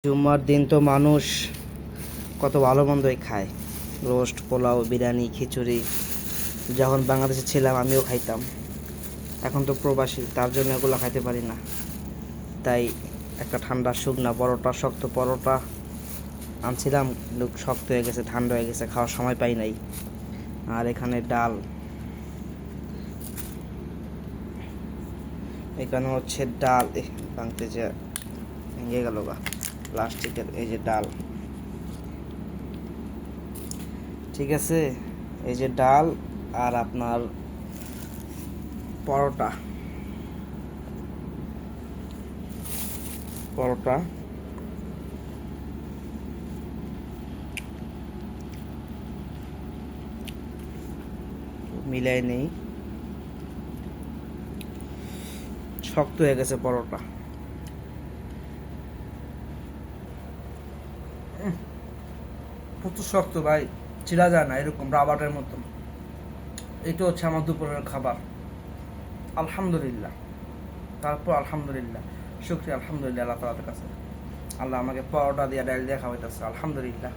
জুম্মার দিন তো মানুষ কত ভালো মন্দই খায়, রোস্ট, পোলাও, বিরিয়ানি, খিচুড়ি। যখন বাংলাদেশে ছিলাম আমিও খাইতাম, এখন তো প্রবাসী, তার জন্য এগুলো খাইতে পারি না। তাই একটা ঠান্ডা শুকনা পরোটা, শক্ত পরোটা আনছিলাম, কিন্তু শক্ত হয়ে গেছে, ঠান্ডা হয়ে গেছে, খাওয়ার সময় পাই নাই। আর এখানে ডাল, এখানে হচ্ছে ডাল ভাঙতে যে ভেঙে গেল গা প্লাস্টিকের, এই যে ডাল, ঠিক আছে, এই যে ডাল আর আপনার পরোটা পরোটা মিলাই নেই, শক্ত হয়ে গেছে পরোটা। প্রচুর শক্ত ভাই, ছিঁড়া যায় না, এরকম রাবারের মতন। এটা হচ্ছে আমার দুপুরের খাবার। আলহামদুলিল্লাহ, তারপর আলহামদুলিল্লাহ, শুকরিয়া আলহামদুলিল্লাহ আল্লাহ তাআলার কাছে। আল্লাহ আমাকে পরোটা দিয়ে ডাল দিয়ে খাওয়াইতেছে, আলহামদুলিল্লাহ।